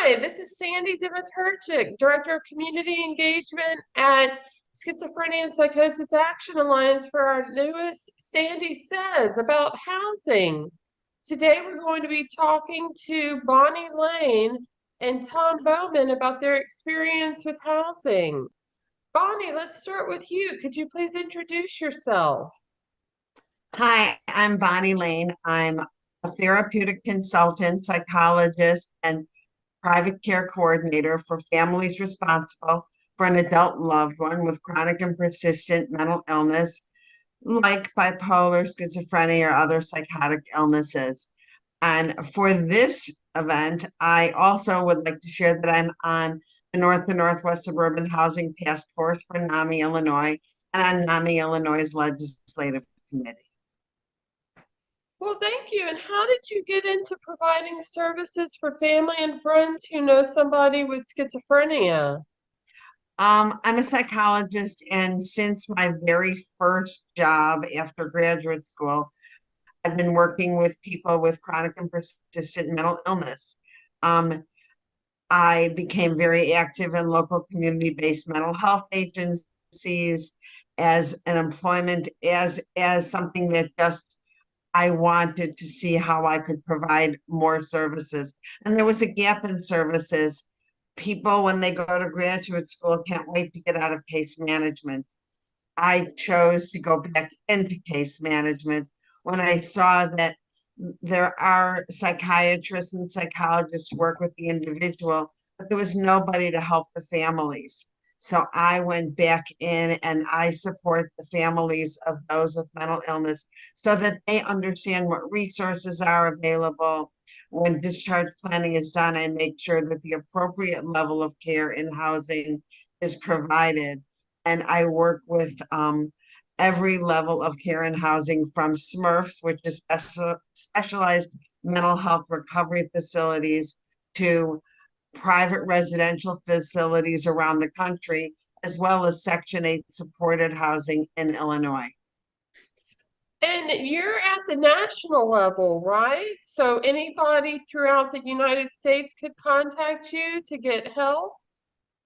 Hi, this is Sandy Dimiterchik, Director of Community Engagement at Schizophrenia and Psychosis Action Alliance for our newest Sandy Says about housing. Today we're going to be talking to Bonnie Lane and Tom Bowman about their experience with housing. Bonnie, let's start with you. Could you please introduce yourself? Hi, I'm Bonnie Lane. I'm a therapeutic consultant, psychologist, and private care coordinator for families responsible for an adult loved one with chronic and persistent mental illness, like bipolar, schizophrenia, or other psychotic illnesses. And for this event, I also would like to share that I'm on the North and Northwest Suburban Housing Task Force for NAMI, Illinois, and on NAMI, Illinois' Legislative Committee. Well, thank you. And how did you get into providing services for family and friends who know somebody with schizophrenia? I'm a psychologist, and since my very first job after graduate school, I've been working with people with chronic and persistent mental illness. Um, I became very active in local community-based mental health agencies as an employment, as something that just I wanted to see how I could provide more services. And there was a gap in services. People, when they go to graduate school, can't wait to get out of case management. I chose to go back into case management when I saw that there are psychiatrists and psychologists who work with the individual, but there was nobody to help the families. So I went back in and I support the families of those with mental illness so that they understand what resources are available. When discharge planning is done, I make sure that the appropriate level of care in housing is provided. And I work with every level of care and housing from SMRFs, which is specialized mental health recovery facilities, to private residential facilities around the country, as well as Section 8 supported housing in Illinois. And you're at the national level, right? So anybody throughout the United States could contact you to get help?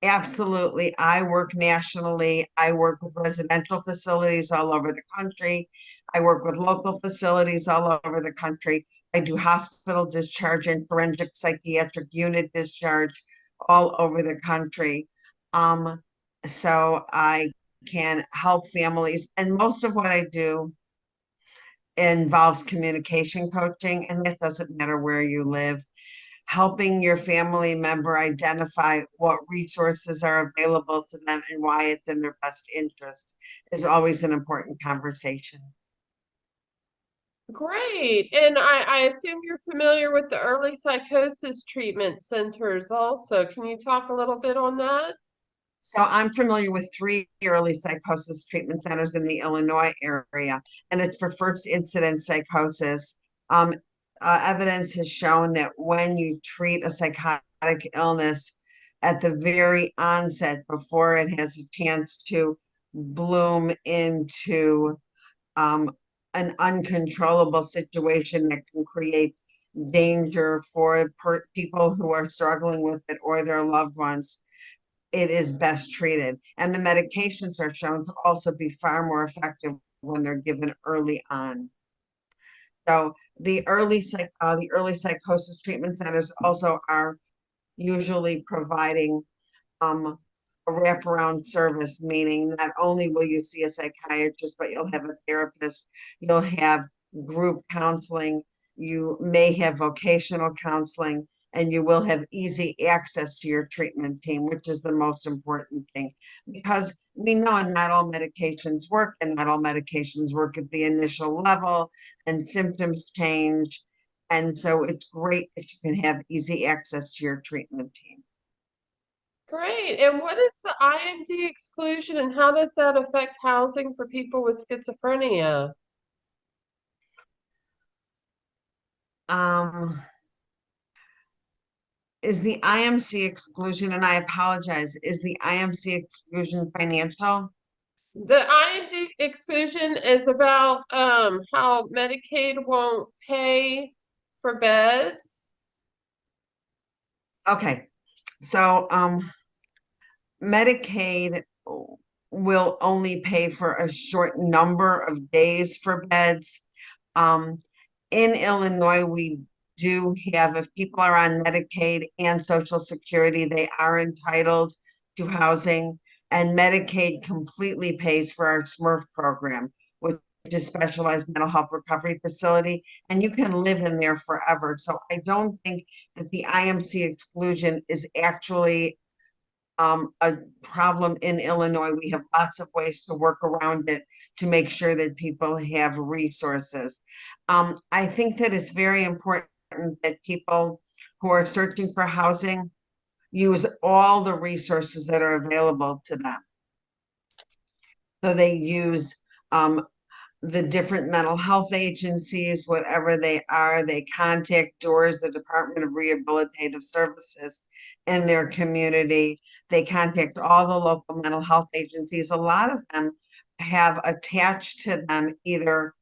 Absolutely. I work nationally. I work with residential facilities all over the country. I work with local facilities all over the country. I do hospital discharge and forensic psychiatric unit discharge all over the country. Um, so I can help families. And most of what I do involves communication coaching, and that doesn't matter where you live. Helping your family member identify what resources are available to them and why it's in their best interest is always an important conversation. Great. And I assume you're familiar with the early psychosis treatment centers also. Can you talk a little bit on that? So I'm familiar with three early psychosis treatment centers in the Illinois area, and it's for first incident psychosis. Um, Evidence has shown that when you treat a psychotic illness at the very onset, before it has a chance to bloom into um, an uncontrollable situation that can create danger for people who are struggling with it or their loved ones, it is best treated. And the medications are shown to also be far more effective when they're given early on. So the early psychosis treatment centers also are usually providing a wraparound service, meaning not only will you see a psychiatrist, but you'll have a therapist, you'll have group counseling, you may have vocational counseling, and you will have easy access to your treatment team, which is the most important thing. Because we know not all medications work, and not all medications work at the initial level, and symptoms change. And so it's great if you can have easy access to your treatment team. Great. And what is the IMD exclusion and how does that affect housing for people with schizophrenia? Um, is the IMC exclusion, and I apologize, is the IMC exclusion financial? The IMD exclusion is about how Medicaid won't pay for beds. Okay, So, Medicaid will only pay for a short number of days for beds. Um, in Illinois, we do have, if people are on Medicaid and Social Security, they are entitled to housing. And Medicaid completely pays for our SMRF program, which is specialized mental health recovery facility, and you can live in there forever. So I don't think that the IMC exclusion is actually a problem in Illinois. We have lots of ways to work around it to make sure that people have resources. I think that it's very important that people who are searching for housing use all the resources that are available to them. So they use um, the different mental health agencies, whatever they are, they contact DOORS, the Department of Rehabilitative Services in their community. They contact all the local mental health agencies. A lot of them have attached to them either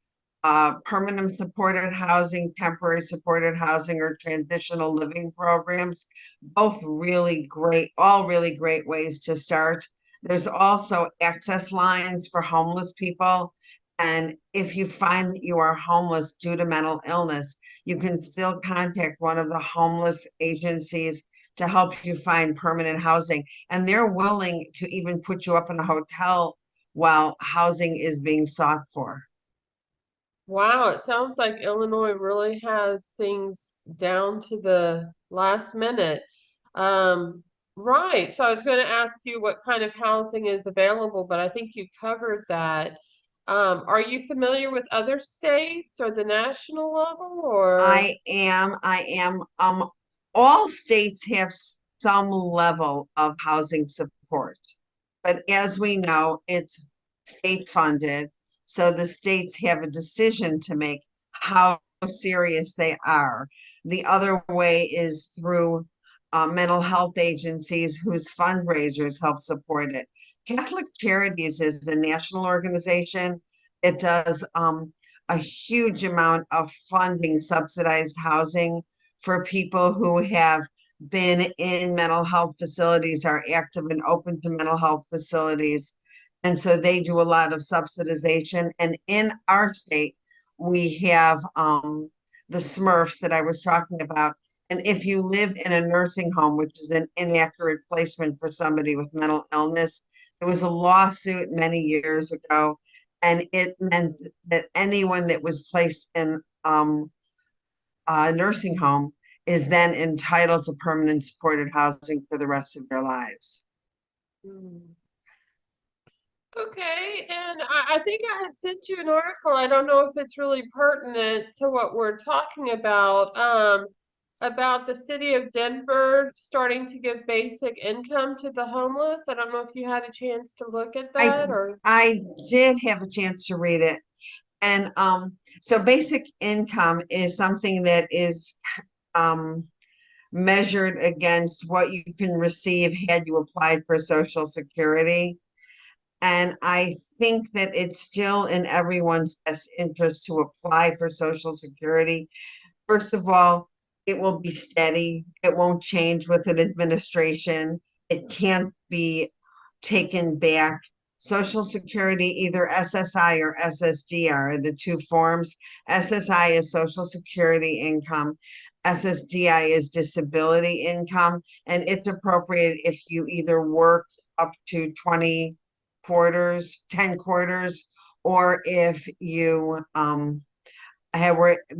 permanent supported housing, temporary supported housing, or transitional living programs. Both really great, all really great ways to start. There's also access lines for homeless people. And if you find that you are homeless due to mental illness, you can still contact one of the homeless agencies to help you find permanent housing. And they're willing to even put you up in a hotel while housing is being sought for. Wow, it sounds like Illinois really has things down to the last minute. Right. So I was going to ask you what kind of housing is available, but I think you covered that. Are you familiar with other states or the national level or? I am. All states have some level of housing support, but as we know, it's state funded. So the states have a decision to make how serious they are. The other way is through mental health agencies whose fundraisers help support it. Catholic Charities is a national organization. It does a huge amount of funding, subsidized housing for people who have been in mental health facilities, are active and open to mental health facilities. And so they do a lot of subsidization. And in our state, we have the Smurfs that I was talking about. And if you live in a nursing home, which is an inaccurate placement for somebody with mental illness, there was a lawsuit many years ago, and it meant that anyone that was placed in a nursing home is then entitled to permanent supported housing for the rest of their lives. Hmm. Okay, and I think I had sent you an article. I don't know if it's really pertinent to what we're talking about the city of Denver starting to give basic income to the homeless. I don't know if you had a chance to look at I that or. I did have a chance to read it. And so basic income is something that is um, measured against what you can receive had you applied for Social Security. And I think that it's still in everyone's best interest to apply for Social Security. First of all, it will be steady. It won't change with an administration. It can't be taken back. Social Security, either SSI or SSD are the two forms. SSI is Social Security income. SSDI is disability income, and it's appropriate if you either work up to 20 quarters, 10 quarters, or if you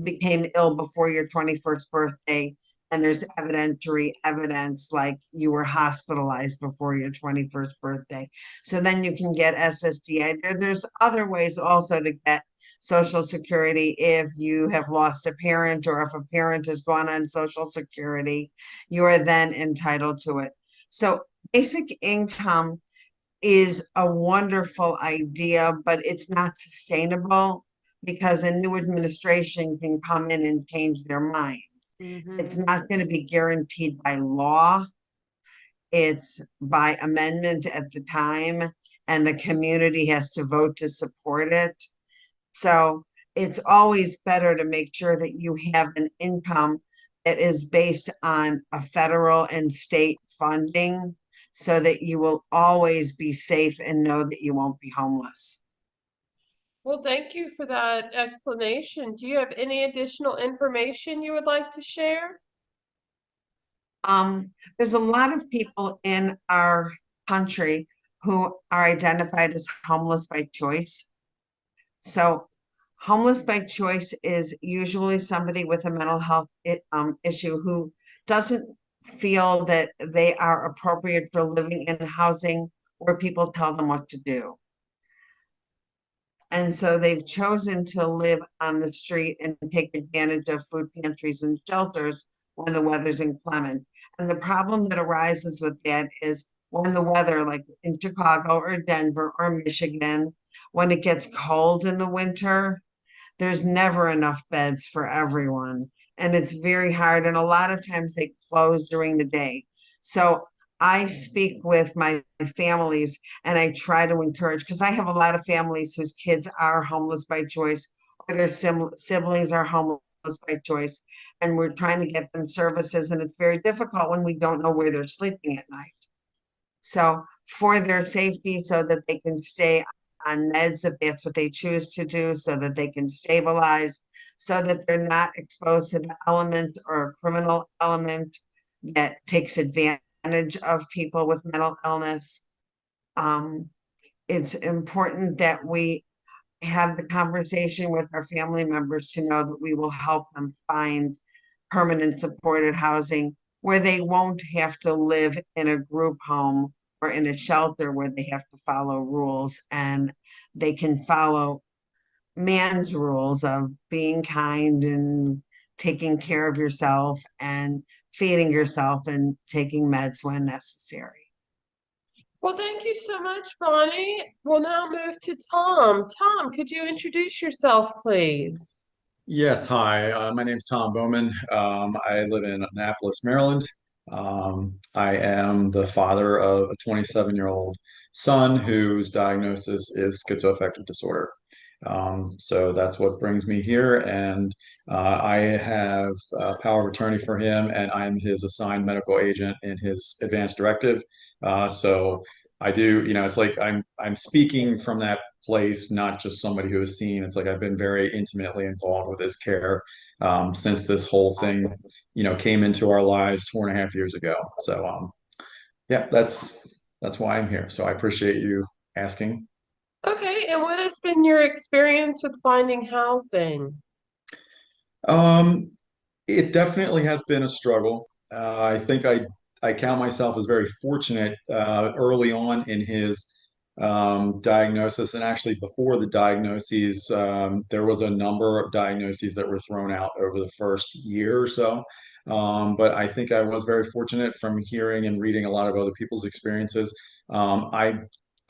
became ill before your 21st birthday, and there's evidentiary evidence like you were hospitalized before your 21st birthday. So then you can get SSDI. There's other ways also to get Social Security if you have lost a parent or if a parent has gone on Social Security, you are then entitled to it. So basic income is a wonderful idea, but it's not sustainable because a new administration can come in and change their mind. It's Mm-hmm. not going to be guaranteed by law. It's by amendment at the time, and the community has to vote to support it. So it's always better to make sure that you have an income that is based on a federal and state funding so that you will always be safe and know that you won't be homeless. Well, thank you for that explanation. Do you have any additional information you would like to share? There's a lot of people in our country who are identified as homeless by choice. So, homeless by choice is usually somebody with a mental health issue who doesn't feel that they are appropriate for living in housing where people tell them what to do. And so they've chosen to live on the street and take advantage of food pantries and shelters when the weather's inclement. And the problem that arises with that is when the weather, like in Chicago or Denver or Michigan, when it gets cold in the winter, there's never enough beds for everyone. And it's very hard. And a lot of times they close during the day. So I speak with my families and I try to encourage, because I have a lot of families whose kids are homeless by choice or their siblings are homeless by choice. And we're trying to get them services. And it's very difficult when we don't know where they're sleeping at night. So for their safety, so that they can stay on meds if that's what they choose to do, so that they can stabilize, so that they're not exposed to the element or criminal element that takes advantage of people with mental illness. Um, it's important that we have the conversation with our family members to know that we will help them find permanent supported housing where they won't have to live in a group home or in a shelter where they have to follow rules, and they can follow man's rules of being kind and taking care of yourself and feeding yourself and taking meds when necessary. Well, thank you so much, Bonnie. We'll now move to Tom. Tom, could you introduce yourself, please? Yes, hi. My name's Tom Bowman. I live in Annapolis, Maryland. I am the father of a 27-year-old son whose diagnosis is schizoaffective disorder. So that's what brings me here, and I have power of attorney for him, and I'm his assigned medical agent in his advance directive. So I do, it's like I'm speaking from that place, not just somebody who has seen. It's like I've been very intimately involved with his care since this whole thing, came into our lives 4.5 years ago. So yeah, that's why I'm here. So I appreciate you asking. Okay, and what has been your experience with finding housing? Um, it definitely has been a struggle. I think I count myself as very fortunate early on in his diagnosis, and actually before the diagnoses, there was a number of diagnoses that were thrown out over the first year or so. But I think I was very fortunate from hearing and reading a lot of other people's experiences. Um, I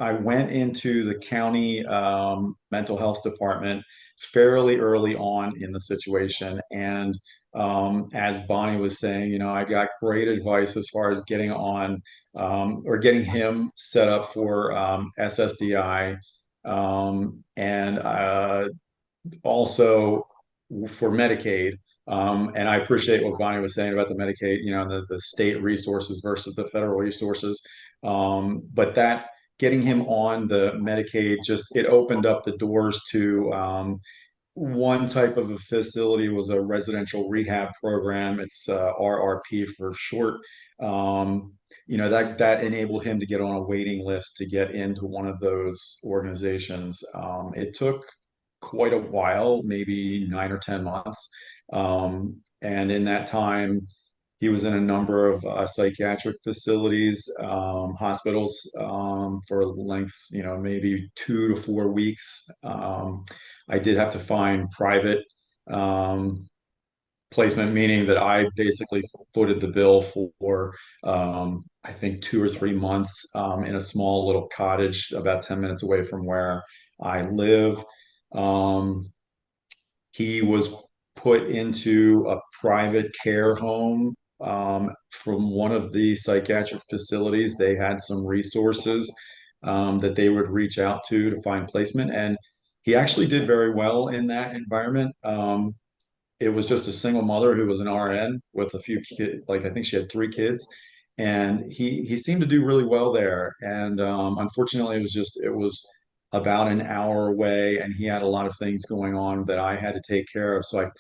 I went into the county mental health department fairly early on in the situation, and as Bonnie was saying, I got great advice as far as getting on or getting him set up for SSDI, and also for Medicaid. And I appreciate what Bonnie was saying about the Medicaid, the state resources versus the federal resources. But that getting him on the Medicaid, just it opened up the doors to one type of a facility was a residential rehab program. It's RRP for short. That enabled him to get on a waiting list to get into one of those organizations. It took quite a while, maybe 9 or 10 months. And in that time, he was in a number of psychiatric facilities, hospitals for lengths, maybe 2 to 4 weeks. I did have to find private um, placement, meaning that I basically footed the bill for, I think, 2 or 3 months in a small little cottage about 10 minutes away from where I live. Um, he was put into a private care home from one of the psychiatric facilities. They had some resources that they would reach out to find placement. And he actually did very well in that environment. It was just a single mother who was an RN with a few kids, like I think she had 3 kids. and he seemed to do really well there. And unfortunately, it was about an hour away, and he had a lot of things going on that I had to take care of, so I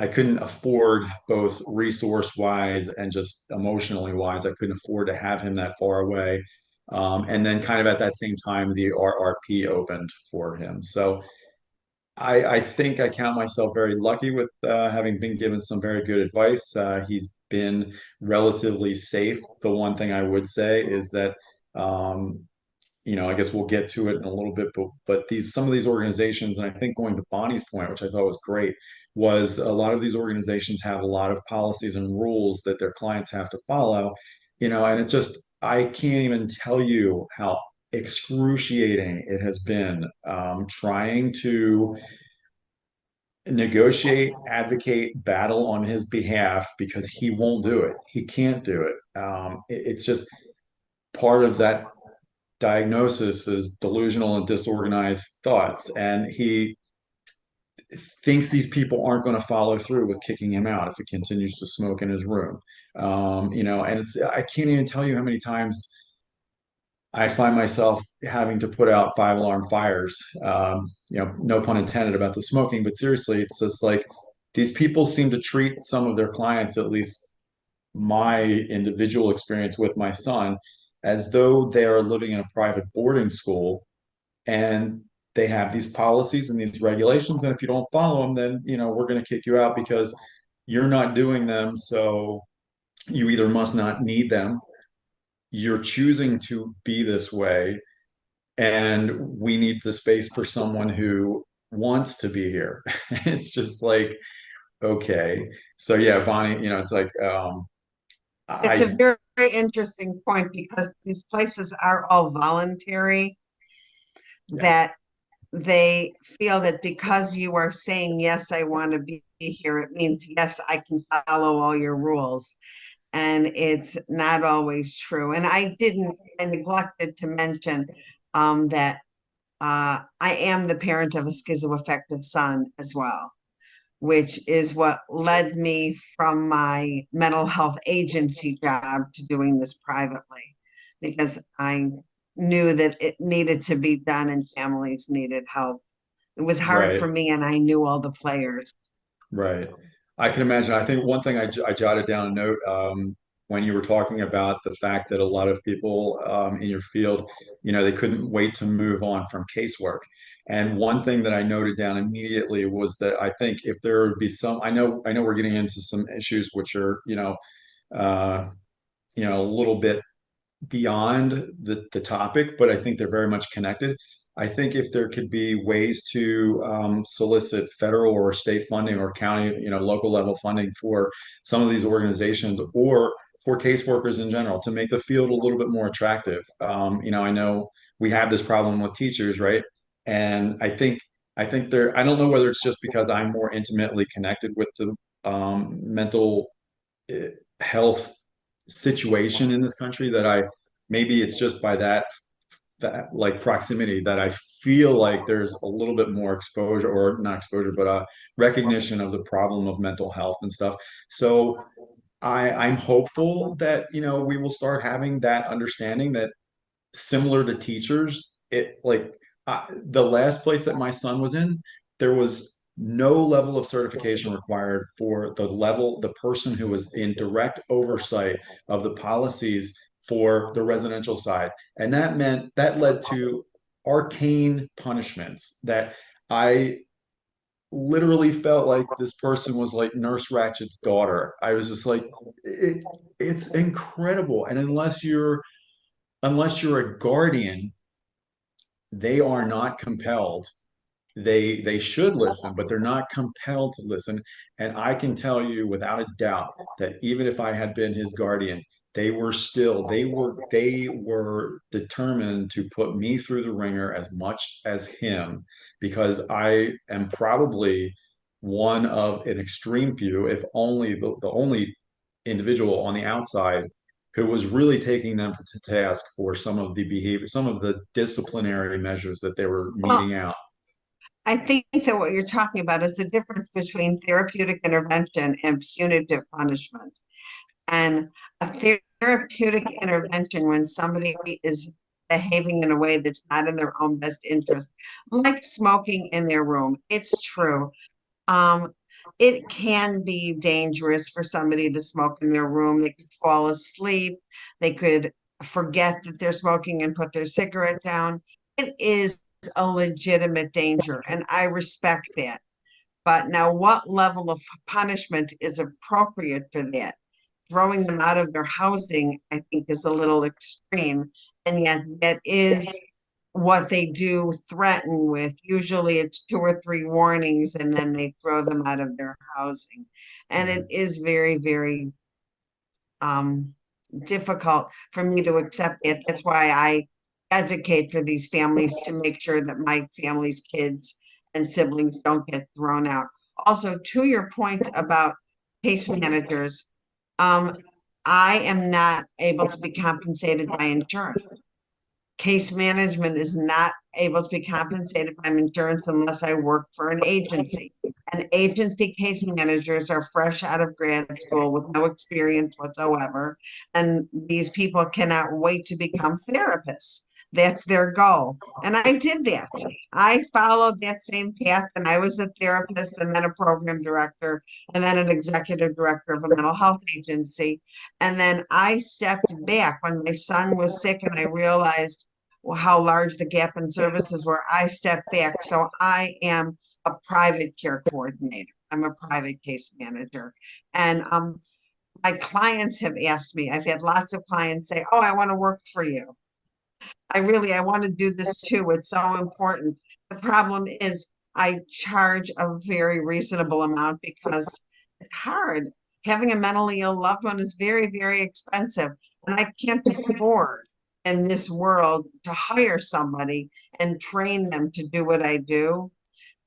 couldn't afford, both resource wise and just emotionally wise, I couldn't afford to have him that far away. And then kind of at that same time, the RRP opened for him. So I think I count myself very lucky with having been given some very good advice. He's been relatively safe. The one thing I would say is that, um, I guess we'll get to it in a little bit, but some of these organizations, and I think going to Bonnie's point, which I thought was great, was a lot of these organizations have a lot of policies and rules that their clients have to follow, and it's just, I can't even tell you how excruciating it has been, trying to negotiate, advocate, battle on his behalf because he won't do it. He can't do it. It's just part of that diagnosis is delusional and disorganized thoughts. And he thinks these people aren't going to follow through with kicking him out if he continues to smoke in his room. And I can't even tell you how many times I find myself having to put out five alarm fires. No pun intended about the smoking, but seriously, it's just like these people seem to treat some of their clients, at least my individual experience with my son, as though they are living in a private boarding school, and they have these policies and these regulations. And if you don't follow them, then, we're going to kick you out because you're not doing them. So you either must not need them, you're choosing to be this way, and we need the space for someone who wants to be here. It's just like, okay. So yeah, Bonnie, it's like, It's a I, very, very interesting point because these places are all voluntary, yeah, that they feel that because you are saying, yes, I want to be here, it means, yes, I can follow all your rules. And it's not always true. And I neglected to mention that I am the parent of a schizoaffective son as well, which is what led me from my mental health agency job to doing this privately, because I knew that it needed to be done and families needed help. It was hard for right. me, and I knew all the players. Right. I can imagine. I think one thing I jotted down a note, when you were talking about the fact that a lot of people, in your field, they couldn't wait to move on from casework. And one thing that I noted down immediately was that I think if there would be some, I know we're getting into some issues which are, uh, a little bit beyond the topic, but I think they're very much connected. I think if there could be ways to solicit federal or state funding or county, local level funding for some of these organizations, or for caseworkers in general, to make the field a little bit more attractive. I know we have this problem with teachers, right? And I think there, I don't know whether it's just because I'm more intimately connected with the mental uh, health situation in this country, that I, maybe it's just by that like proximity, that I feel like there's a little bit more exposure, or not exposure, but recognition of the problem of mental health and stuff. So I'm hopeful that, we will start having that understanding, that similar to teachers, it like, the last place that my son was in, there was no level of certification required for the person who was in direct oversight of the policies for the residential side. And that led to arcane punishments that I literally felt like this person was like Nurse Ratchet's daughter. I was just like, it's incredible. And unless you're a guardian, they are not compelled. They should listen, but they're not compelled to listen. And I can tell you without a doubt that even if I had been his guardian, they were determined to put me through the ringer as much as him, because I am probably one of an extreme few, if only the only individual on the outside who was really taking them to task for some of the behavior, some of the disciplinary measures that they were Well, meting out. I think that what you're talking about is the difference between therapeutic intervention and punitive punishment. And a therapeutic intervention when somebody is behaving in a way that's not in their own best interest, like smoking in their room. It's true. Um, it can be dangerous for somebody to smoke in their room. They could fall asleep. They could forget that they're smoking and put their cigarette down. It is a legitimate danger, and I respect that. But now, what level of punishment is appropriate for that? Throwing them out of their housing, I think, is a little extreme. And yet, that is what they do threaten with. Usually it's 2 or 3 warnings and then they throw them out of their housing. And it is very, very um, difficult for me to accept it. That's why I advocate for these families to make sure that my family's kids and siblings don't get thrown out. Also, to your point about case managers, um, I am not able to be compensated by insurance. Case management is not able to be compensated by insurance unless I work for an agency. And agency case managers are fresh out of grad school with no experience whatsoever. And these people cannot wait to become therapists. That's their goal. And I did that. I followed that same path, and I was a therapist and then a program director and then an executive director of a mental health agency. And then I stepped back when my son was sick and I realized how large the gap in services were. I stepped back. So I am a private care coordinator. I'm a private case manager. And my clients have asked me, I've had lots of clients say, oh, I want to work for you. I want to do this too. It's so important. The problem is I charge a very reasonable amount because it's hard. Having a mentally ill loved one is very, very expensive. And I can't afford in this world to hire somebody and train them to do what I do.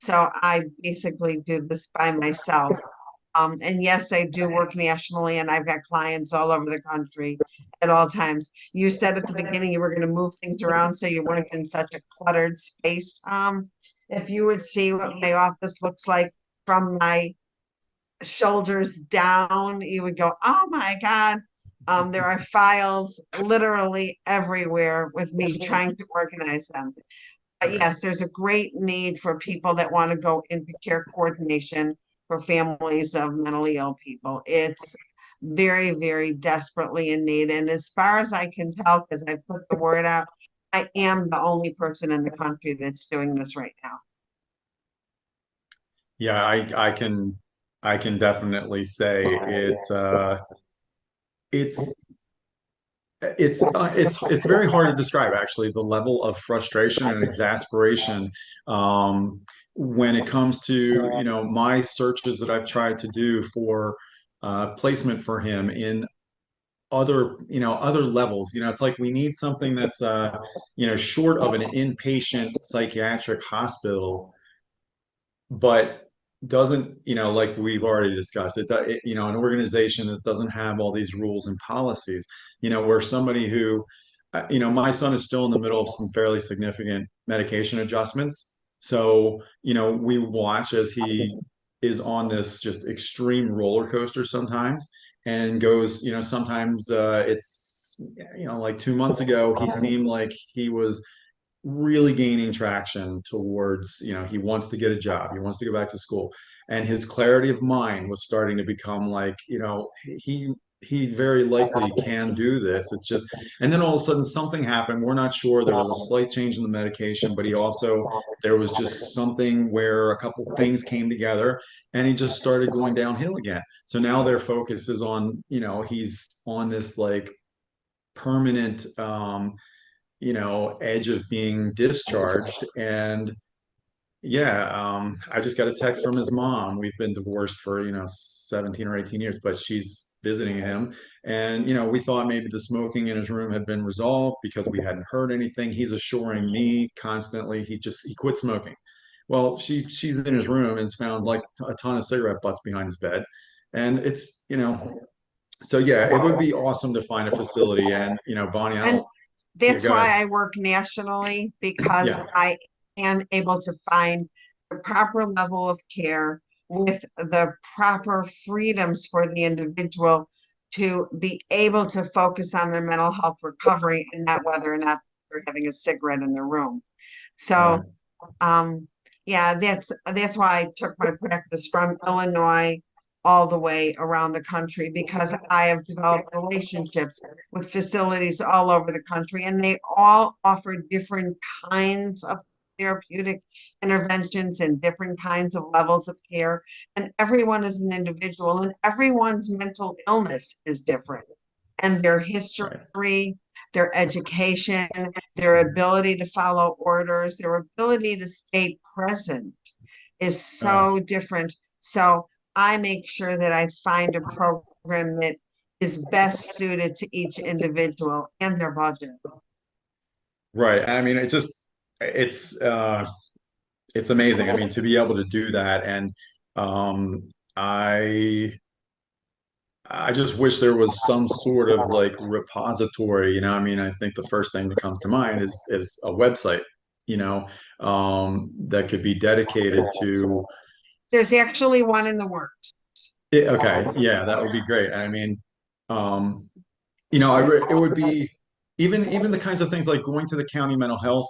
So I basically do this by myself. And yes, I do work nationally and I've got clients all over the country at all times. You said at the beginning you were going to move things around so you weren't in such a cluttered space. If you would see what my office looks like from my shoulders down, you would go, oh my God. There are files literally everywhere with me trying to organize them. But yes, there's a great need for people that want to go into care coordination for families of mentally ill people. It's very, very desperately in need. And as far as I can tell, because I put the word out, I am the only person in the country that's doing this right now. Yeah, I can definitely say it's it's very hard to describe actually the level of frustration and exasperation when it comes to my searches that I've tried to do for placement for him in other levels. It's like we need something that's short of an inpatient psychiatric hospital, but doesn't, like we've already discussed, an organization that doesn't have all these rules and policies, where somebody who, my son is still in the middle of some fairly significant medication adjustments. So, we watch as he is on this just extreme roller coaster sometimes and goes, sometimes it's, like 2 months ago, he seemed like he was really gaining traction towards, he wants to get a job, he wants to go back to school, and his clarity of mind was starting to become like, he very likely can do this. It's just, and then all of a sudden something happened. We're not sure. There was a slight change in the medication, but there was just something where a couple things came together and he just started going downhill again. So now their focus is on, he's on this like permanent, edge of being discharged. And yeah, I just got a text from his mom. We've been divorced for, 17 or 18 years, but she's visiting him. And, we thought maybe the smoking in his room had been resolved because we hadn't heard anything. He's assuring me constantly he quit smoking. Well, she's in his room and has found like a ton of cigarette butts behind his bed. And it's, so yeah, it would be awesome to find a facility. And, Bonnie, And yeah, that's go ahead. why I work nationally because Yeah. I am able to find the proper level of care with the proper freedoms for the individual to be able to focus on their mental health recovery and not whether or not they're having a cigarette in their room. Right. So, yeah, that's why I took my practice from Illinois all the way around the country, because I have developed relationships with facilities all over the country, and they all offer different kinds of therapeutic interventions and different kinds of levels of care. And everyone is an individual, and everyone's mental illness is different. And their history, their education, their ability to follow orders, their ability to stay present is Oh, so different. So I make sure that I find a program that is best suited to each individual and their budget. right. I mean, it's it's amazing. I mean, to be able to do that, and um, I I just wish there was some sort of like repository, you know. I mean, I think the first thing that comes to mind is a website, that could be dedicated to. There's actually one in the works. Okay, yeah, that would be great. I mean, um, it would be even the kinds of things like going to the county mental health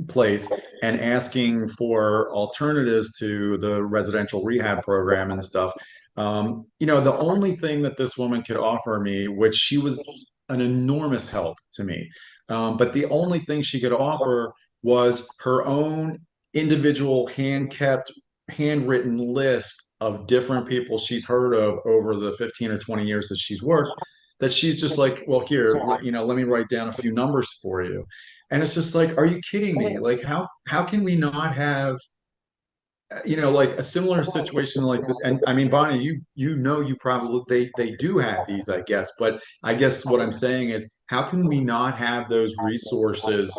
place and asking for alternatives to the residential rehab program and stuff. The only thing that this woman could offer me, which she was an enormous help to me, but the only thing she could offer was her own individual hand-kept, handwritten list of different people she's heard of over the 15 or 20 years that she's worked, that she's just like, well, here, let me write down a few numbers for you. And it's just like, are you kidding me? Like, how can we not have, like a similar situation like that? And I mean, Bonnie, you probably they do have these, I guess. But I guess what I'm saying is, how can we not have those resources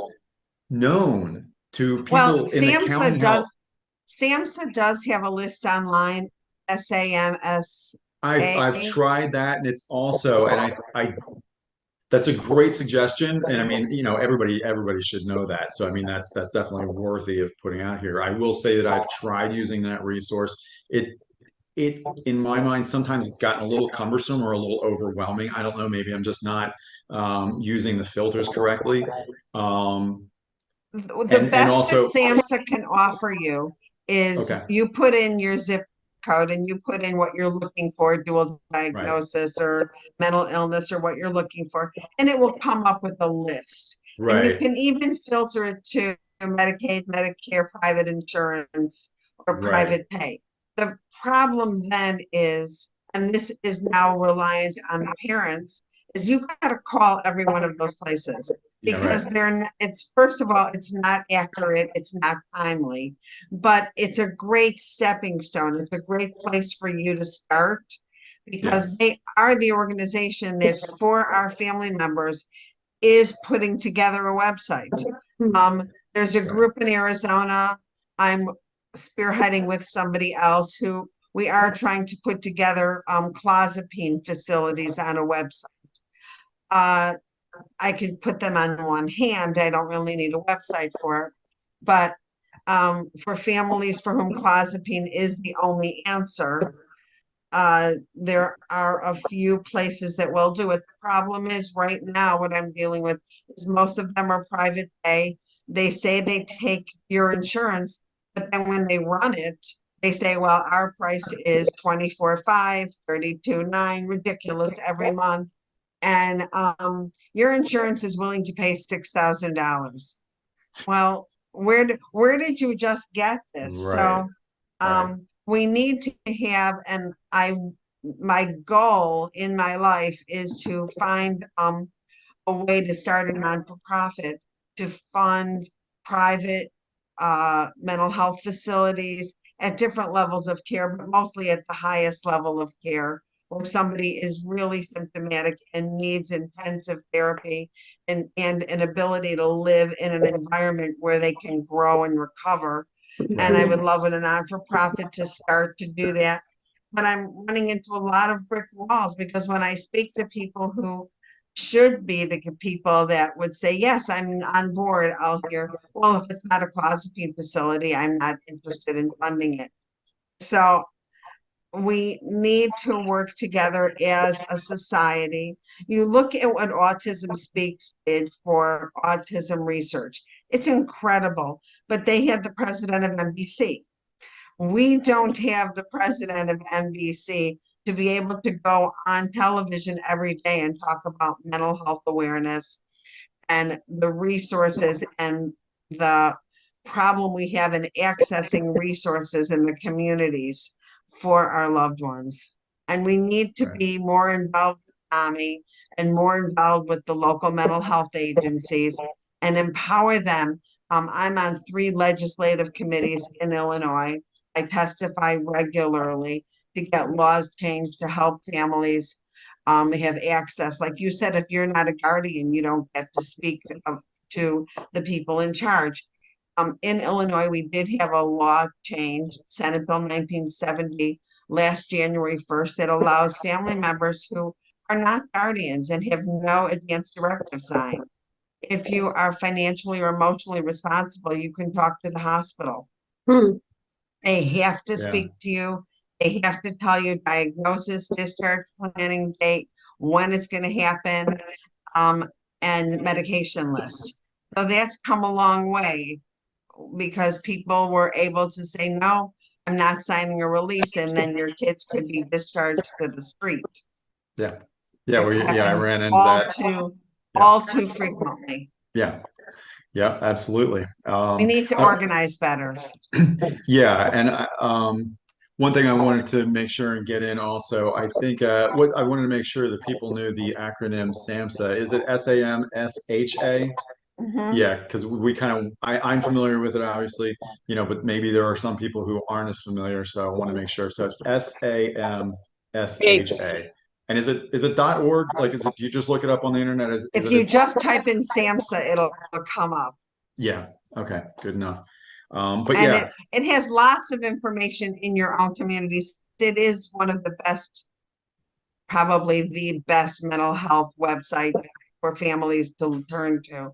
known to Well, people in the county health? SAMHSA does have a list online, I've SAMSA. tried that, and it's also, and I that's a great suggestion, and I mean, everybody should know that. So I mean, that's definitely worthy of putting out here. I will say that I've tried using that resource. It in my mind sometimes it's gotten a little cumbersome or a little overwhelming. I don't know. Maybe I'm just not using the filters correctly. Um, The and best that also, SAMHSA can offer you is okay, you put in your zip code and you put in what you're looking for, dual right, diagnosis or mental illness or what you're looking for, and it will come up with a list. And you right, can even filter it to Medicaid, Medicare, private insurance, or right, private pay. The problem then is, and this is now reliant on the parents, is you got to call every one of those places, yeah, right, because it's, first of all, it's not accurate, it's not timely, but it's a great stepping stone. It's a great place for you to start, because yes, they are the organization that for our family members is putting together a website. There's a right, group in Arizona. I'm spearheading with somebody else who we are trying to put together clozapine facilities on a website. Uh, I could put them on one hand. I don't really need a website for it. But for families for whom clozapine is the only answer, there are a few places that will do it. The problem is right now what I'm dealing with is most of them are private pay. They say they take your insurance, but then when they run it, they say, well, our price is 24.5, 32.9, ridiculous every month. And your insurance is willing to pay $6,000. Well, where did you just get this? right, So right, we need to have, and my goal in my life is to find a way to start a non-for-profit to fund private mental health facilities at different levels of care, but mostly at the highest level of care, where somebody is really symptomatic and needs intensive therapy and an ability to live in an environment where they can grow and recover. And I right. would love a non-for-profit to start to do that. But I'm running into a lot of brick walls, because when I speak to people who should be the people that would say, yes, I'm on board, I'll hear, well, if it's not a clozapine facility, I'm not interested in funding it. So we need to work together as a society. You look at what Autism Speaks did for autism research. It's incredible, but they had the president of NBC. We don't have the president of NBC to be able to go on television every day and talk about mental health awareness and the resources and the problem we have in accessing resources in the communities for our loved ones. And we need to Right. be more involved with Tommy and more involved with the local mental health agencies and empower them. I'm on 3 legislative committees in Illinois. I testify regularly to get laws changed to help families have access. Like you said, if you're not a guardian, you don't get to speak to the people in charge. In Illinois, we did have a law change, Senate Bill 1970, last January 1st, that allows family members who are not guardians and have no advance directive sign. If you are financially or emotionally responsible, you can talk to the hospital. Hmm. They have to Yeah. speak to you. They have to tell you diagnosis, discharge planning date, when it's going to happen, and medication list. So that's come a long way because people were able to say, no, I'm not signing a release, and then your kids could be discharged to the street, Yeah. Yeah. which I happens ran into that. Yeah. all too frequently. Yeah. Yeah. Absolutely. We need to organize better. Yeah, and one thing I wanted to make sure and get in also, I think what I wanted to make sure that people knew the acronym SAMHSA. Is it SAMSHA? Mhm. Yeah, because we kind of I'm familiar with it, obviously, but maybe there are some people who aren't as familiar, so I want to make sure. So it's Hey, SAMSHA. And is it .org? Like, do you just look it up on the internet? Is If it you a just type in SAMHSA, it'll come up. yeah, okay, good enough. But And yeah, it has lots of information in your own communities. It is one of the best, probably the best mental health website for families to turn to.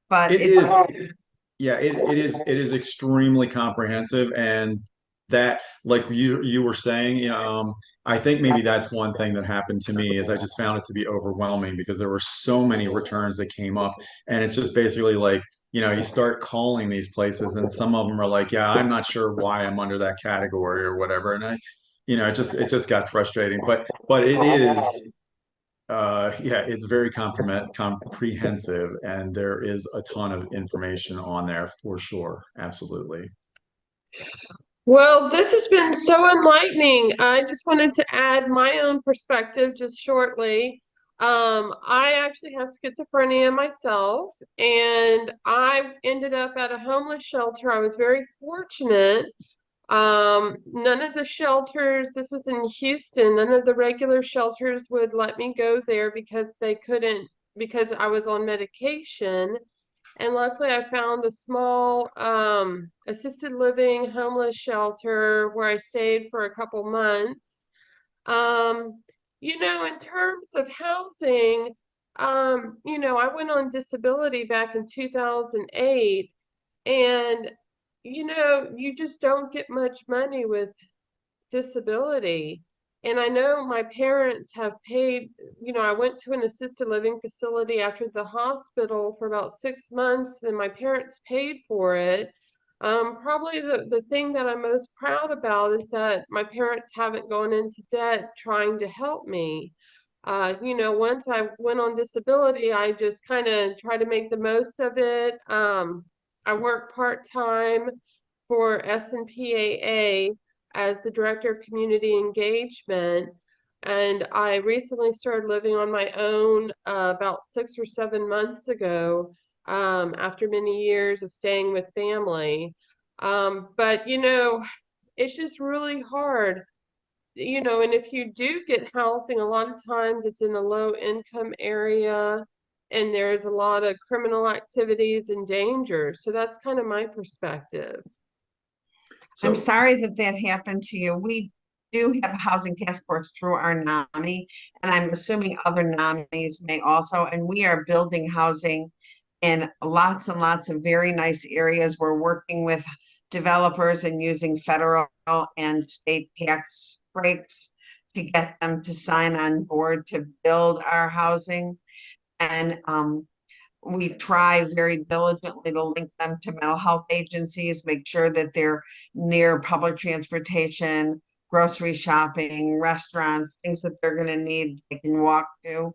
But it it's is. Yeah, it is extremely comprehensive, and that, like you were saying, I think maybe that's one thing that happened to me is I just found it to be overwhelming because there were so many returns that came up, and it's just basically like, you start calling these places, and some of them are like, yeah, I'm not sure why I'm under that category or whatever, and it just got frustrating, but it is. Yeah, it's very comprehensive, and there is a ton of information on there for sure. Absolutely. well, this has been so enlightening. I just wanted to add my own perspective just shortly. I actually have schizophrenia myself, and I ended up at a homeless shelter. I was very fortunate. None of the shelters, this was in Houston, none of the regular shelters would let me go there because they couldn't, because I was on medication. And luckily, I found a small assisted living homeless shelter where I stayed for a couple months. Um, in terms of housing, I went on disability back in 2008, and you just don't get much money with disability. And I know my parents have paid, I went to an assisted living facility after the hospital for about 6 months, and my parents paid for it. Probably the thing that I'm most proud about is that my parents haven't gone into debt trying to help me. Once I went on disability, I just kind of try to make the most of it. I work part-time for S&PAA as the Director of Community Engagement. And I recently started living on my own about 6 or 7 months ago, after many years of staying with family. But, it's just really hard. And if you do get housing, a lot of times it's in a low income area and there's a lot of criminal activities and danger. So that's kind of my perspective. I'm So sorry that that happened to you. We do have a housing task force through our NAMI, and I'm assuming other NAMIs may also, and we are building housing in lots and lots of very nice areas. We're working with developers and using federal and state tax breaks to get them to sign on board to build our housing. And we try very diligently to link them to mental health agencies, make sure that they're near public transportation, grocery shopping, restaurants, things that they're going to need, they can walk to.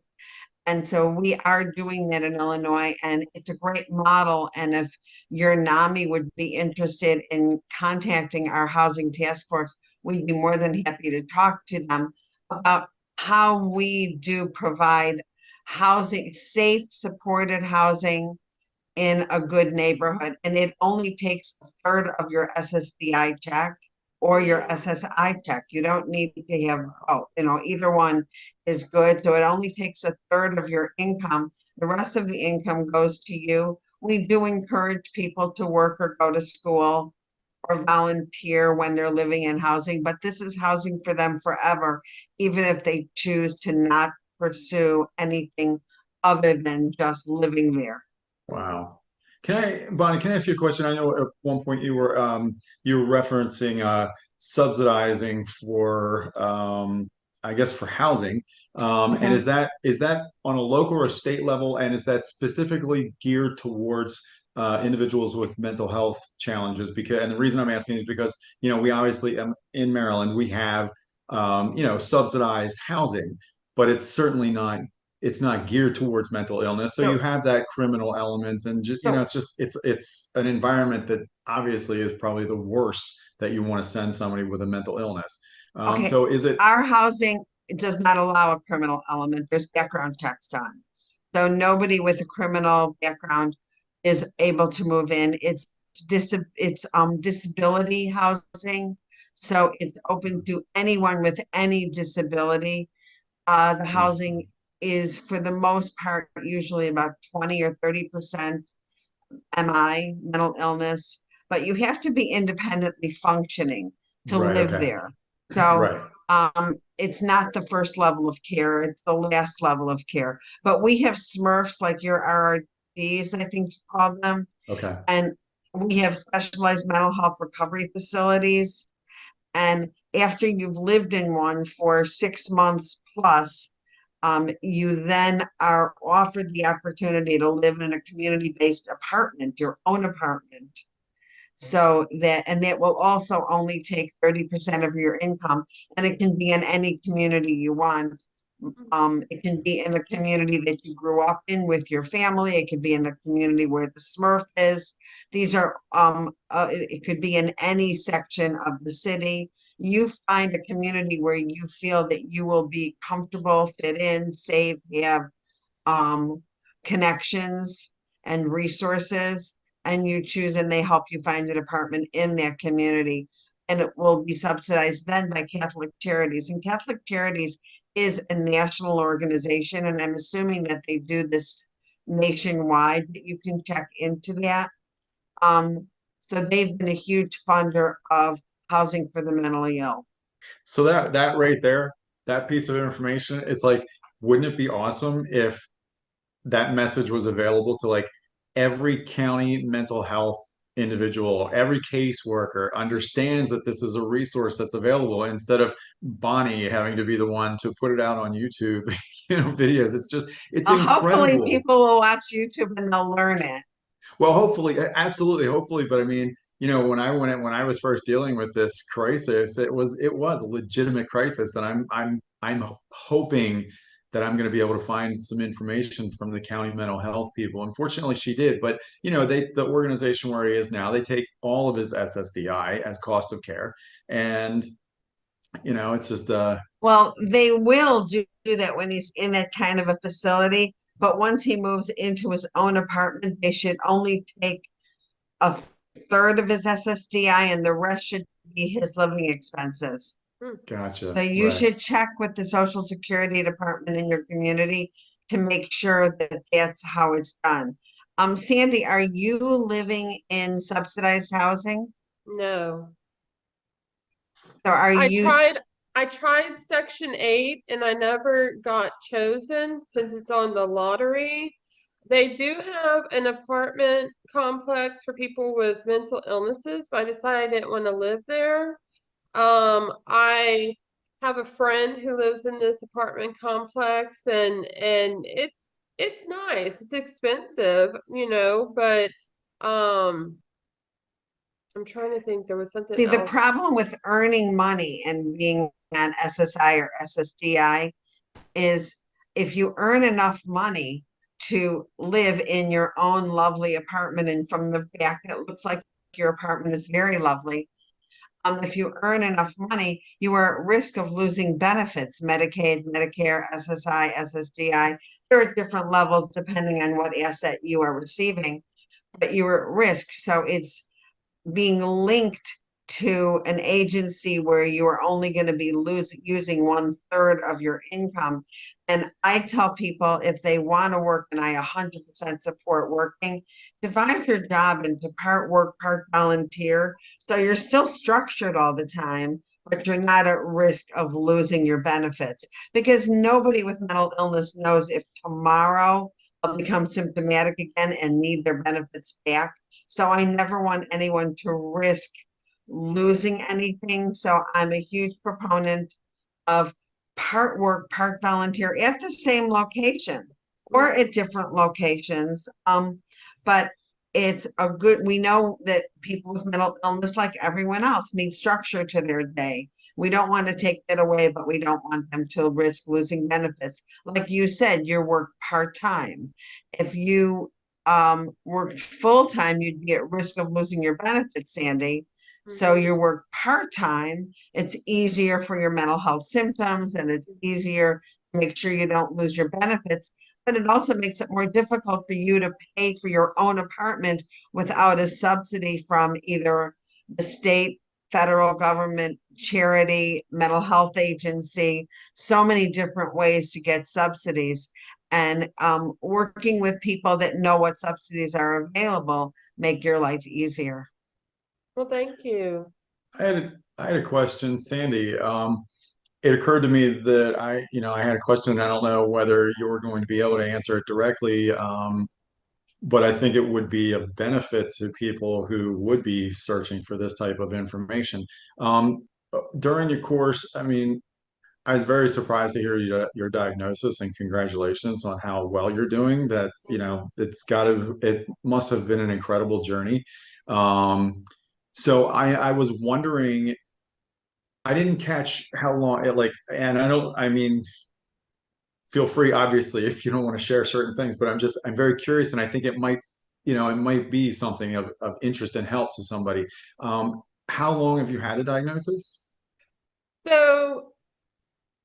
And so we are doing that in Illinois, and it's a great model. And if your NAMI would be interested in contacting our housing task force, we'd be more than happy to talk to them about how we do provide housing, safe, supported housing in a good neighborhood. And it only takes a third of your SSDI check or your SSI check. You don't need to have, oh, either one is good. So it only takes a third of your income. The rest of the income goes to you. We do encourage people to work or go to school or volunteer when they're living in housing, but this is housing for them forever, even if they choose to not pursue anything other than just living there. Wow. Bonnie, can I ask you a question? I know at one point you were referencing subsidizing for I guess for housing. And is that on a local or state level, and is that specifically geared towards individuals with mental health challenges? And the reason I'm asking is because, we obviously in Maryland, we have subsidized housing, but it's not geared towards mental illness. So you So, have that criminal element, and so it's an environment that obviously is probably the worst that you want to send somebody with a mental illness. Okay, So is it our housing does not allow a criminal element. There's background checks done. So nobody with a criminal background is able to move in. It's disability housing. So it's open to anyone with any disability. The housing is for the most part usually about 20 or 30% MI, mental illness, but you have to be independently functioning to right? live Okay, there. So right. it's not the first level of care, it's the last level of care. But we have SMRFs like your RRDs, I think you call them, Okay. and we have specialized mental health recovery facilities. And after you've lived in one for 6 months plus, you then are offered the opportunity to live in a community-based apartment, your own apartment. And that will also only take 30% of your income, and it can be in any community you want. It can be in the community that you grew up in with your family. It could be in the community where the Smurf is. It could be in any section of the city. You find a community where you feel that you will be comfortable, fit in, safe, have um, connections and resources, and you choose, and they help you find an apartment in that community. And it will be subsidized then by Catholic Charities. And Catholic Charities is a national organization, and I'm assuming that they do this nationwide, that you can check into that. So they've been a huge funder of housing for the mentally ill. So that right there, that piece of information, it's like, wouldn't it be awesome if that message was available to like every county mental health individual, every caseworker understands that this is a resource that's available instead of Bonnie having to be the one to put it out on YouTube, videos. It's Hopefully incredible. people will watch YouTube and they'll learn it. Well, hopefully, absolutely, hopefully, but I mean, when I was first dealing with this crisis, it was a legitimate crisis, and I'm hoping that I'm going to be able to find some information from the county mental health people. Unfortunately, she did, but the organization where he is now, they take all of his SSDI as cost of care, and it's just Well, they will do that when he's in that kind of a facility. But once he moves into his own apartment, they should only take a third of his SSDI and the rest should be his living expenses. So gotcha, you right. should check with the Social Security Department in your community to make sure that that's how it's done. Sandy, are you living in subsidized housing? No. So are I you, tried I tried Section 8 and I never got chosen since it's on the lottery. They do have an apartment complex for people with mental illnesses, but I decided I didn't want to live there. I have a friend who lives in this apartment complex, and it's nice. It's expensive, but um I'm trying to think, there was something See, the else. problem with earning money and being on SSI or SSDI is if you earn enough money to live in your own lovely apartment, and from the back, it looks like your apartment is very lovely. If you earn enough money, you are at risk of losing benefits, Medicaid, Medicare, SSI, SSDI. There are different levels depending on what asset you are receiving, but you're at risk. So it's being linked to an agency where you are only going to be using 1/3 of your income. And I tell people if they want to work, and I 100% support working, divide your job into part work, part volunteer. So you're still structured all the time, but you're not at risk of losing your benefits, because nobody with mental illness knows if tomorrow they'll become symptomatic again and need their benefits back. So I never want anyone to risk losing anything. So I'm a huge proponent of part work, part volunteer at the same location or Mhm. at different locations. But it's a good, we know that people with mental illness, like everyone else, need structure to their day. We don't want to take that away, but we don't want them to risk losing benefits. Like you said, you work part-time. If you worked full-time, you'd be at risk of losing your benefits, Sandy. So Mhm. you work part-time, it's easier for your mental health symptoms, and it's easier to make sure you don't lose your benefits. But it also makes it more difficult for you to pay for your own apartment without a subsidy from either the state, federal government, charity, mental health agency, so many different ways to get subsidies. And working with people that know what subsidies are available make your life easier. Well, thank you. I had a question, Sandy. It occurred to me that I had a question. I don't know whether you're going to be able to answer it directly, but I think it would be of benefit to people who would be searching for this type of information. During your course, I mean, I was very surprised to hear your diagnosis, and congratulations on how well you're doing. That, it must have been an incredible journey. Um, so I was wondering, I didn't catch how long it and I mean, feel free, obviously, if you don't want to share certain things, but I'm very curious, and I think it might be something of interest and help to somebody. How long have you had the diagnosis? So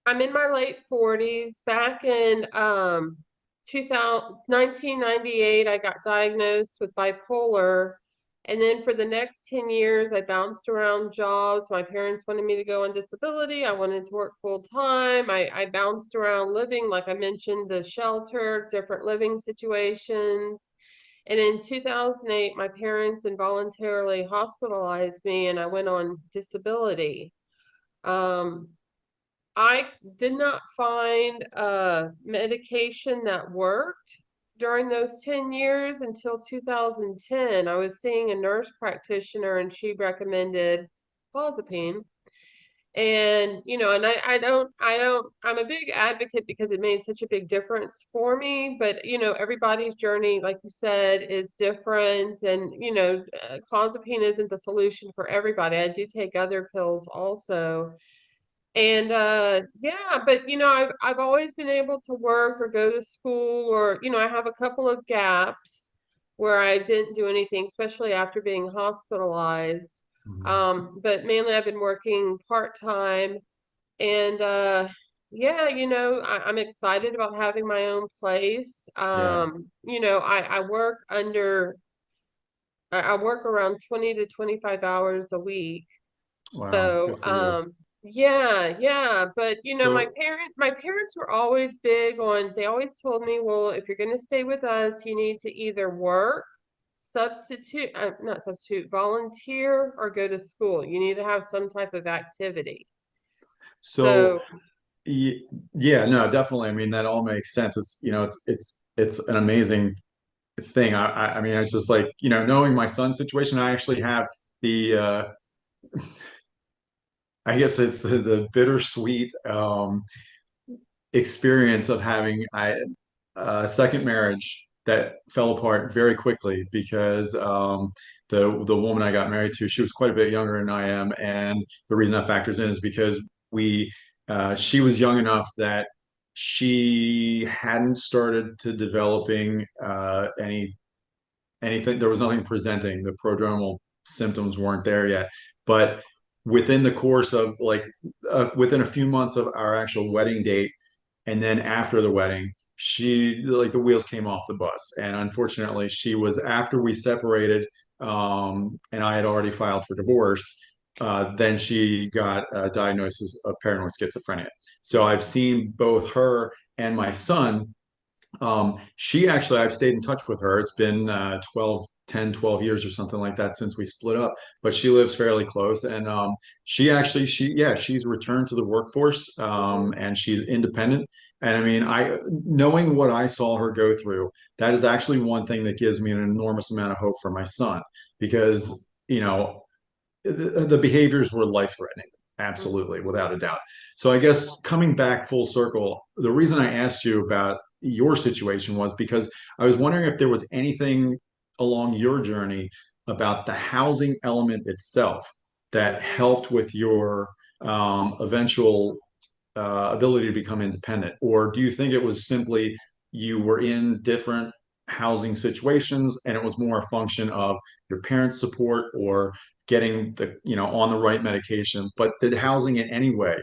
I'm in my late 40s. Back in 1998, I got diagnosed with bipolar. And then for the next 10 years, I bounced around jobs. My parents wanted me to go on disability. I wanted to work full time. I bounced around living, like I mentioned, the shelter, different living situations. And in 2008, my parents involuntarily hospitalized me and I went on disability. Um, I did not find a medication that worked during those 10 years until 2010. I was seeing a nurse practitioner and she recommended clozapine. And, I'm a big advocate because it made such a big difference for me. But, everybody's journey, like you said, is different. And, clozapine isn't the solution for everybody. I do take other pills also. And yeah, but I've always been able to work or go to school, or I have a couple of gaps where I didn't do anything, especially after being hospitalized. Mhm. But mainly I've been working part-time, and yeah, I'm excited about having my own place. Yeah. I work I work around 20 to 25 hours a week. Wow. So, Good for you. yeah, yeah, but So, my parents were always big on, they always told me, well, if you're going to stay with us, you need to either work, not substitute, volunteer, or go to school. You need to have some type of activity. so So, y- yeah, no, definitely. I mean, that all makes sense. It's an amazing thing. I mean, it's just like, knowing my son's situation, I actually have the I guess it's the bittersweet experience of having a second marriage that fell apart very quickly because the woman I got married to, she was quite a bit younger than I am, and the reason that factors in is because we she was young enough that she hadn't started to developing anything. There was nothing presenting. The prodromal symptoms weren't there yet, but within the course of within a few months of our actual wedding date and then after the wedding, she like the wheels came off the bus. And unfortunately, she was after we separated, and I had already filed for divorce. Then she got a diagnosis of paranoid schizophrenia. So I've seen both her and my son. She actually, I've stayed in touch with her. It's been 12 years or something like that since we split up, but she lives fairly close. And she's returned to the workforce, and she's independent. And I mean, knowing what I saw her go through, that is actually one thing that gives me an enormous amount of hope for my son because, the behaviors were life-threatening, absolutely, without a doubt. So I guess coming back full circle, the reason I asked you about your situation was because I was wondering if there was anything along your journey about the housing element itself that helped with your eventual ability to become independent, or do you think it was simply you were in different housing situations and it was more a function of your parents' support or getting on the right medication, but did housing in any way?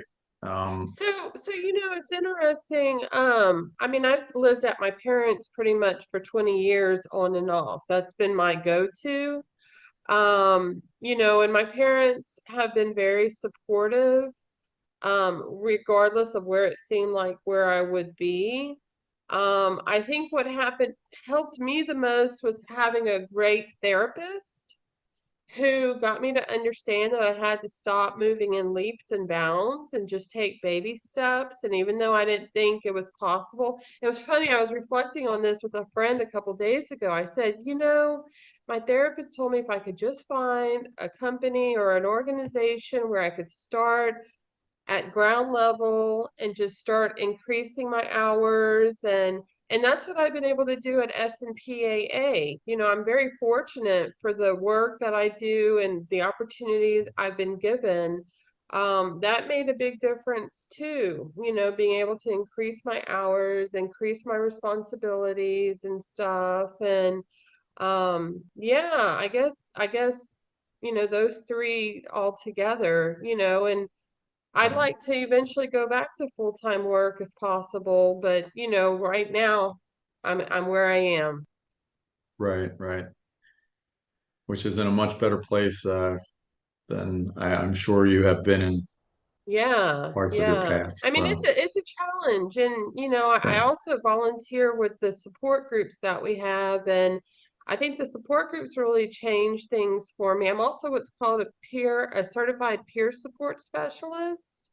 Um, So it's interesting. I mean, I've lived at my parents' pretty much for 20 years on and off. That's been my go-to. And my parents have been very supportive, regardless of where it seemed like where I would be. I think what helped me the most was having a great therapist who got me to understand that I had to stop moving in leaps and bounds and just take baby steps. And even though I didn't think it was possible, it was funny. I was reflecting on this with a friend a couple days ago. I said, my therapist told me if I could just find a company or an organization where I could start at ground level and just start increasing my hours, and that's what I've been able to do at S&PAA. I'm very fortunate for the work that I do and the opportunities I've been given. That made a big difference too, being able to increase my hours, increase my responsibilities and stuff. And yeah, I guess those three all together, and I'd like to eventually go back to full-time work if possible, but right now I'm where I am. right, right, which is in a much better place than I'm sure you have been in Yeah, parts of your yeah. I past. mean, it's a challenge, and I Right. also volunteer with the support groups that we have, and I think the support groups really change things for me. I'm also what's called a certified peer support specialist,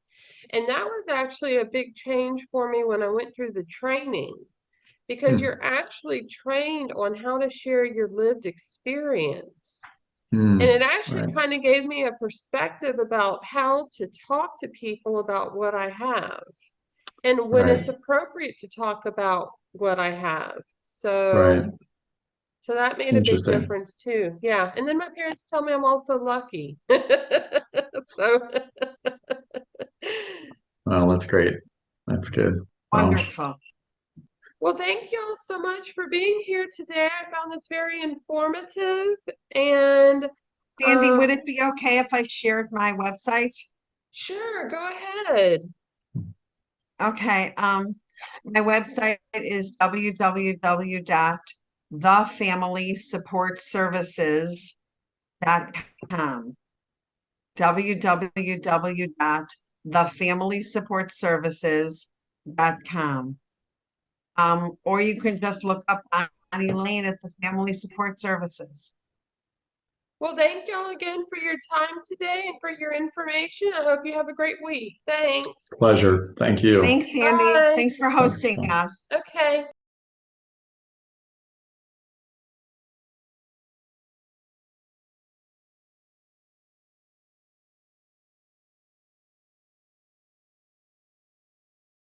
and that was actually a big change for me when I went through the training, because Hmm. you're actually trained on how to share your lived experience. And Hmm. it actually Right, kind of gave me a perspective about how to talk to people about what I have and when it's right, appropriate to talk about what I have. right. So that made a big Interesting. difference too. Yeah. And then my parents tell me I'm also lucky. So Well, that's great. That's good. Well, Wonderful. well, thank y'all so much for being here today. I found this very informative, and Sandy, would it be okay if I shared my website? sure, go ahead. Okay, my website is www.thefamilysupportservices.com. www.thefamilysupportservices.com. Or you can just look up Bonnie Lane at the Family Support Services. Well, thank y'all again for your time today and for your information. I hope you have a great week. Thanks. pleasure. Thank you. Thanks, Sandy. Bye. Thanks for Thanks. hosting us. Okay.